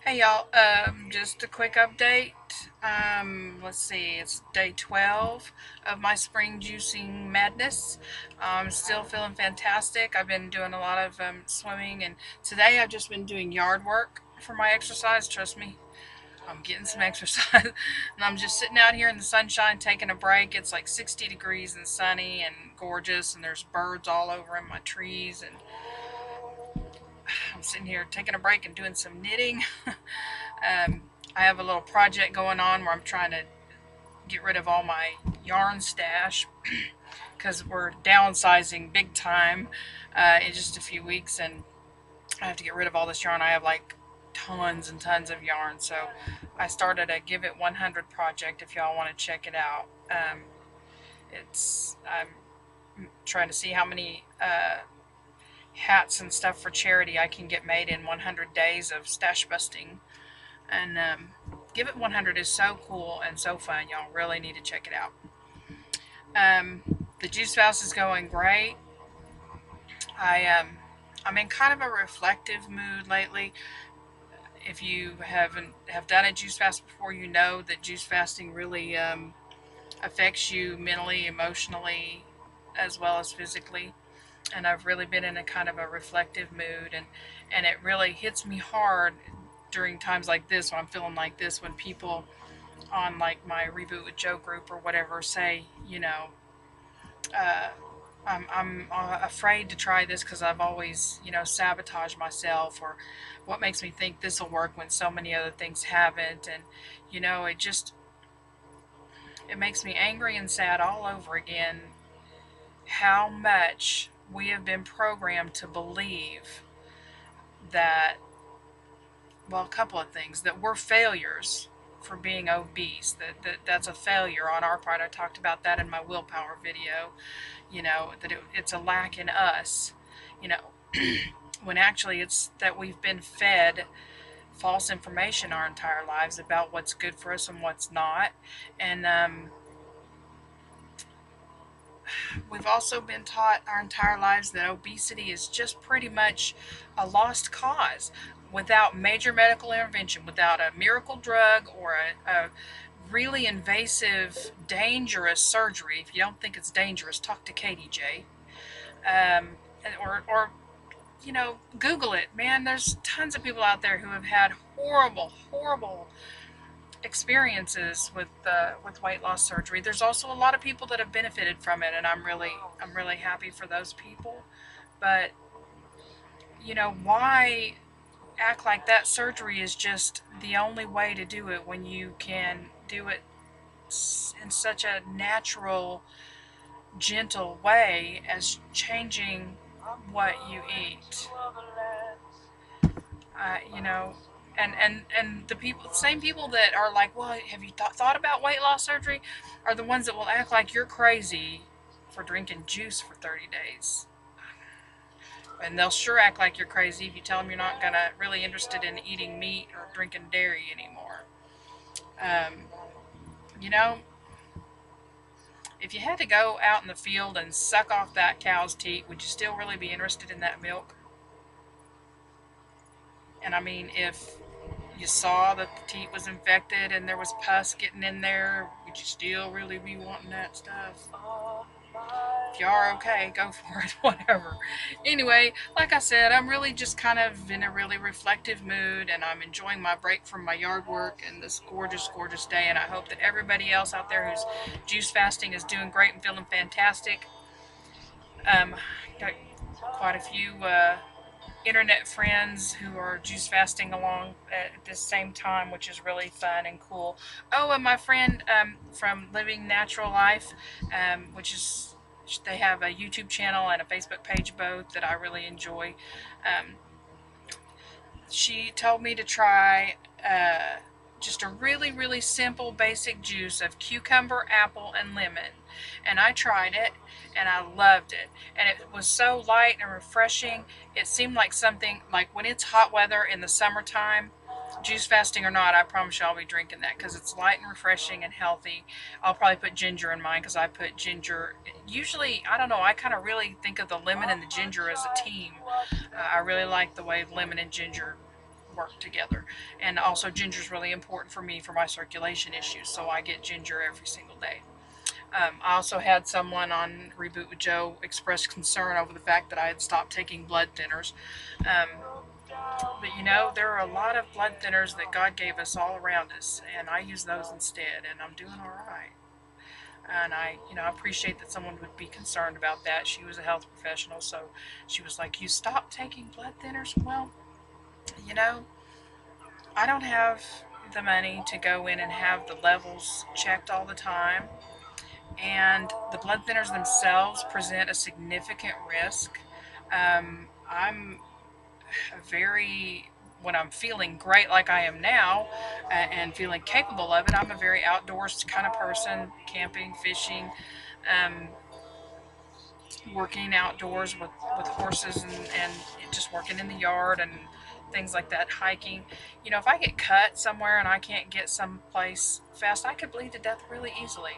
Hey y'all, just a quick update. Let's see, it's day 12 of my spring juicing madness. I'm still feeling fantastic. I've been doing a lot of swimming, and today I've just been doing yard work for my exercise. Trust me, I'm getting some exercise. And I'm just sitting out here in the sunshine taking a break. It's like 60 degrees and sunny and gorgeous, and there's birds all over in my trees, and I'm sitting here taking a break and doing some knitting. I have a little project going on where I'm trying to get rid of all my yarn stash because we're downsizing big time in just a few weeks, and I have to get rid of all this yarn. I have like tons and tons of yarn, so I started a Give It 100 project. If y'all want to check it out, I'm trying to see how many hats and stuff for charity I can get made in 100 days of stash busting. And Give It 100 is so cool and so fun. Y'all really need to check it out. The Juice Fast is going great. I'm in kind of a reflective mood lately. If you have done a juice fast before, you know that juice fasting really affects you mentally, emotionally, as well as physically. And I've really been in a kind of a reflective mood, and it really hits me hard during times like this when I'm feeling like this, when people on like my Reboot with Joe group or whatever say, uh, I'm afraid to try this because I've always, sabotaged myself, or what makes me think this will work when so many other things haven't. And, it makes me angry and sad all over again how much we have been programmed to believe that, well, a couple of things, that we're failures for being obese, that's a failure on our part. I talked about that in my willpower video, that it's a lack in us, you know, when actually it's that we've been fed false information our entire lives about what's good for us and what's not. And we've also been taught our entire lives that obesity is just pretty much a lost cause without major medical intervention, without a miracle drug or a really invasive, dangerous surgery. If you don't think it's dangerous, talk to Katie J. Um, or Google it, man. There's tons of people out there who have had horrible, horrible experiences with weight loss surgery. There's also a lot of people that have benefited from it, and I'm really happy for those people. But why act like that surgery is just the only way to do it when you can do it in such a natural, gentle way as changing what you eat? You know, and the people, same people that are like, well, have you thought about weight loss surgery, are the ones that will act like you're crazy for drinking juice for 30 days. And they'll sure act like you're crazy if you tell them you're not gonna really interested in eating meat or drinking dairy anymore. Um, you know, if you had to go out in the field and suck off that cow's teat, would you still really be interested in that milk? And I mean, if you saw that the teat was infected and there was pus getting in there, would you still really be wanting that stuff? If you are, okay, go for it, whatever. Anyway, like I said, I'm really just kind of in a really reflective mood, and I'm enjoying my break from my yard work and this gorgeous, gorgeous day. And I hope that everybody else out there who's juice fasting is doing great and feeling fantastic. Got quite a few internet friends who are juice fasting along at the same time, which is really fun and cool. Oh, and my friend from Living Natural Life, which is, they have a YouTube channel and a Facebook page both that I really enjoy. Um, she told me to try just a really, really simple, basic juice of cucumber, apple, and lemon. And I tried it, and I loved it. And it was so light and refreshing. It seemed like something, like when it's hot weather in the summertime, juice fasting or not, I promise you I'll be drinking that because it's light and refreshing and healthy. I'll probably put ginger in mine because I put ginger. Usually, I don't know, I kind of really think of the lemon and the ginger as a team. I really like the way lemon and ginger work together. And also ginger is really important for me for my circulation issues, so I get ginger every single day. I also had someone on Reboot with Joe express concern over the fact that I had stopped taking blood thinners. Um, but you know, there are a lot of blood thinners that God gave us all around us, and I use those instead, and I'm doing all right. And I appreciate that someone would be concerned about that. She was a health professional, so she was like, "You stopped taking blood thinners?" Well, you know, I don't have the money to go in and have the levels checked all the time. And the blood thinners themselves present a significant risk. I'm very, when I'm feeling great like I am now and feeling capable of it, I'm a very outdoors kind of person, camping, fishing, um, working outdoors with horses and just working in the yard and things like that, hiking. You know, if I get cut somewhere and I can't get someplace fast, I could bleed to death really easily.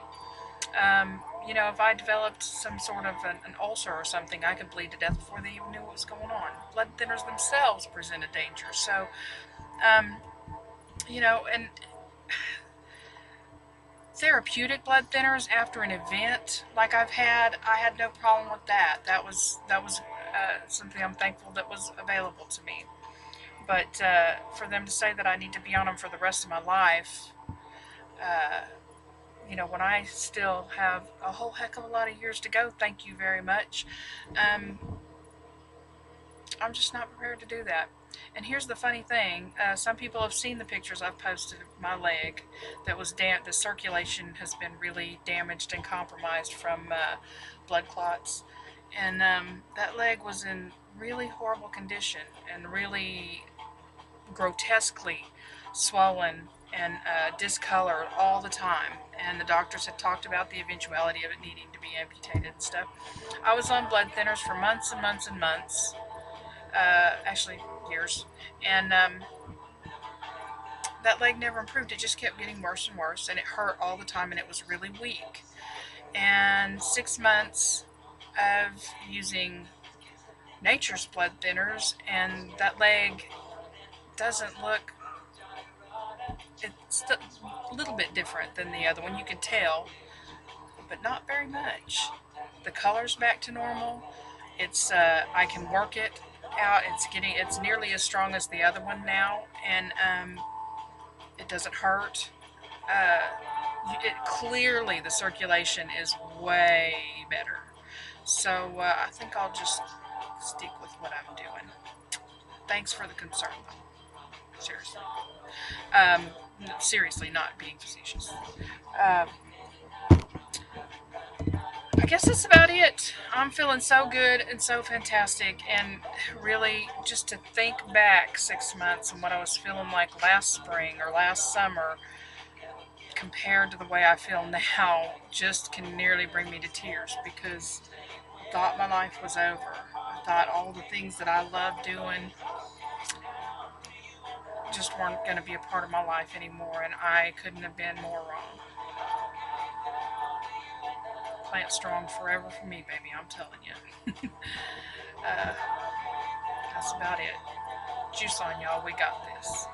If I developed some sort of an ulcer or something, I could bleed to death before they even knew what was going on. Blood thinners themselves present a danger. So, um, and therapeutic blood thinners after an event like I had no problem with that. That was something I'm thankful that was available to me. But for them to say that I need to be on them for the rest of my life, uh, when I still have a whole heck of a lot of years to go, thank you very much. Um, I'm just not prepared to do that. And here's the funny thing: some people have seen the pictures I've posted of my leg that was the circulation has been really damaged and compromised from blood clots, and that leg was in really horrible condition and really grotesquely swollen and discolored all the time. And the doctors had talked about the eventuality of it needing to be amputated and stuff. I was on blood thinners for months and months and months, actually years, and that leg never improved. It just kept getting worse and worse, and it hurt all the time, and it was really weak. And 6 months of using nature's blood thinners, and that leg doesn't look, it's a little bit different than the other one. You can tell, but not very much. The color's back to normal. It's I can work it out. It's nearly as strong as the other one now, and it doesn't hurt. Clearly the circulation is way better. So I think I'll just stick with what I'm doing. Thanks for the concern, though. Seriously. Um, Seriously, not being facetious. Um, I guess that's about it. I'm feeling so good and so fantastic, and really just to think back 6 months and what I was feeling like last spring or last summer compared to the way I feel now just can nearly bring me to tears, because I thought my life was over. I thought all the things that I loved doing just weren't going to be a part of my life anymore, and I couldn't have been more wrong. Plant strong forever for me, baby, I'm telling you. uh, that's about it. Juice on, y'all. We got this.